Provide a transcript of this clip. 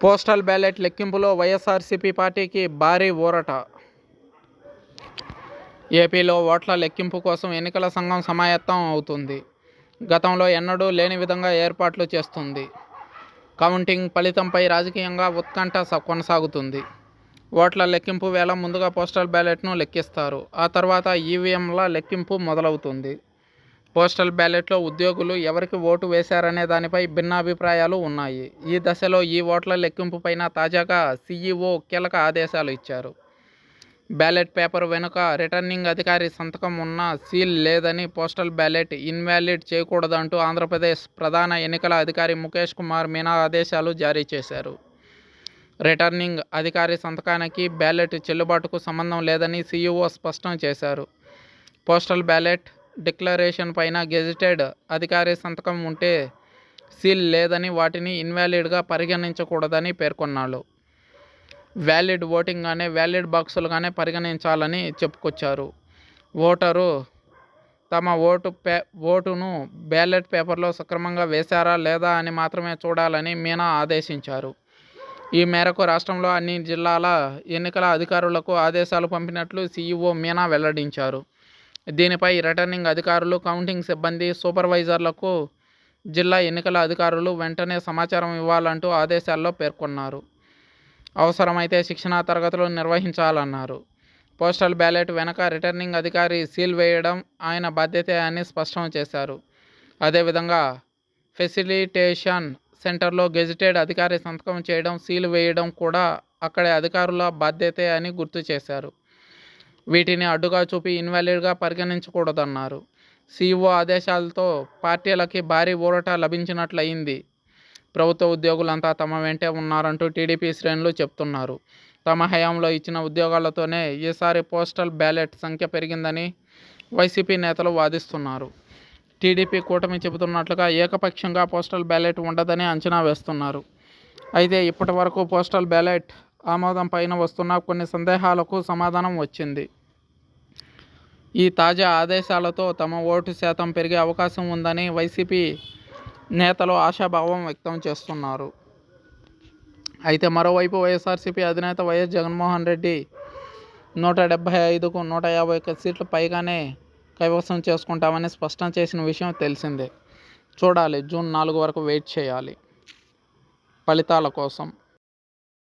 Postal ballot లెక్కింపులో వైఎస్ఆర్సీపీ పార్టీకి భారీ ఊరట. ఏపీలో ఓట్ల లెక్కింపు కోసం ఎన్నికల సంఘం సమాయత్తం అవుతుంది. గతంలో ఎన్నడూ లేని విధంగా ఏర్పాట్లు చేస్తుంది. కౌంటింగ్ ఫలితంపై రాజకీయంగా ఉత్కంఠ కొనసాగుతుంది. ఓట్ల లెక్కింపు వేళ ముందుగా పోస్టల్ బ్యాలెట్ను లెక్కిస్తారు. ఆ తర్వాత ఈవీఎంల లెక్కింపు మొదలవుతుంది. పోస్టల్ బ్యాలెట్లో ఉద్యోగులు ఎవరికి ఓటు వేశారనే దానిపై భిన్నాభిప్రాయాలు ఉన్నాయి. ఈ దశలో ఈ ఓట్ల లెక్కింపుపైన తాజాగా సీఈఓ కీలక ఆదేశాలు ఇచ్చారు. బ్యాలెట్ పేపర్ వెనుక రిటర్నింగ్ అధికారి సంతకం ఉన్న సీల్ లేదని, పోస్టల్ బ్యాలెట్ ఇన్వాలిడ్ చేయకూడదంటూ ఆంధ్రప్రదేశ్ ప్రధాన ఎన్నికల అధికారి ముఖేష్ కుమార్ మీనా ఆదేశాలు జారీ చేశారు. రిటర్నింగ్ అధికారి సంతకానికి బ్యాలెట్ చెల్లుబాటుకు సంబంధం లేదని సీఈఓ స్పష్టం చేశారు. పోస్టల్ బ్యాలెట్ డిక్లరేషన్ పైన గెజిటెడ్ అధికారి సంతకం ఉంటే సీల్ లేదని, వాటిని ఇన్వాలిడ్గా పరిగణించకూడదని పేర్కొన్నారు. వ్యాలిడ్ ఓటింగ్గానే, వ్యాలిడ్ బాక్సులుగానే పరిగణించాలని చెప్పుకొచ్చారు. ఓటరు తమ ఓటును బ్యాలెట్ పేపర్లో సక్రమంగా వేశారా లేదా అని మాత్రమే చూడాలని మీనా ఆదేశించారు. ఈ మేరకు రాష్ట్రంలో అన్ని జిల్లాల ఎన్నికల అధికారులకు ఆదేశాలు పంపినట్లు సీఈఓ మీనా వెల్లడించారు. దీనిపై రిటర్నింగ్ అధికారులు, కౌంటింగ్ సిబ్బంది, సూపర్వైజర్లకు జిల్లా ఎన్నికల అధికారులు వెంటనే సమాచారం ఇవ్వాలంటూ ఆదేశాల్లో పేర్కొన్నారు. అవసరమైతే శిక్షణా తరగతులు నిర్వహించాలన్నారు. పోస్టల్ బ్యాలెట్ వెనక రిటర్నింగ్ అధికారి సీల్ వేయడం ఆయన బాధ్యతే అని స్పష్టం చేశారు. అదేవిధంగా ఫెసిలిటేషన్ సెంటర్లో గెజిటెడ్ అధికారి సంతకం చేయడం, సీల్ వేయడం కూడా అక్కడి అధికారుల బాధ్యతే అని గుర్తు చేశారు. వీటిని అడ్డుగా చూపి ఇన్వాలిడ్గా పరిగణించకూడదన్నారు. సీఈఓ ఆదేశాలతో పార్టీలకి భారీ ఊరట లభించినట్లయింది. ప్రభుత్వ ఉద్యోగులంతా తమ వెంటే ఉన్నారంటూ టీడీపీ శ్రేణులు చెప్తున్నారు. తమ హయాంలో ఇచ్చిన ఉద్యోగాలతోనే ఈసారి పోస్టల్ బ్యాలెట్ సంఖ్య పెరిగిందని వైసీపీ నేతలు వాదిస్తున్నారు. టీడీపీ కూటమి చెబుతున్నట్లుగా ఏకపక్షంగా పోస్టల్ బ్యాలెట్ ఉండదని అంచనా వేస్తున్నారు. అయితే ఇప్పటి వరకు పోస్టల్ బ్యాలెట్ ఆమోదం పైన వస్తున్న కొన్ని సందేహాలకు సమాధానం వచ్చింది. ఈ తాజా ఆదేశాలతో తమ ఓటు శాతం పెరిగే అవకాశం ఉందని వైసీపీ నేతలు ఆశాభావం వ్యక్తం చేస్తున్నారు. అయితే మరోవైపు వైఎస్ఆర్సీపీ అధినేత వైఎస్ జగన్మోహన్ రెడ్డి 175కు 151 సీట్లు పైగానే కైవసం చేసుకుంటామని స్పష్టం చేసిన విషయం తెలిసిందే. చూడాలి, జూన్ 4 వరకు వెయిట్ చేయాలి ఫలితాల కోసం.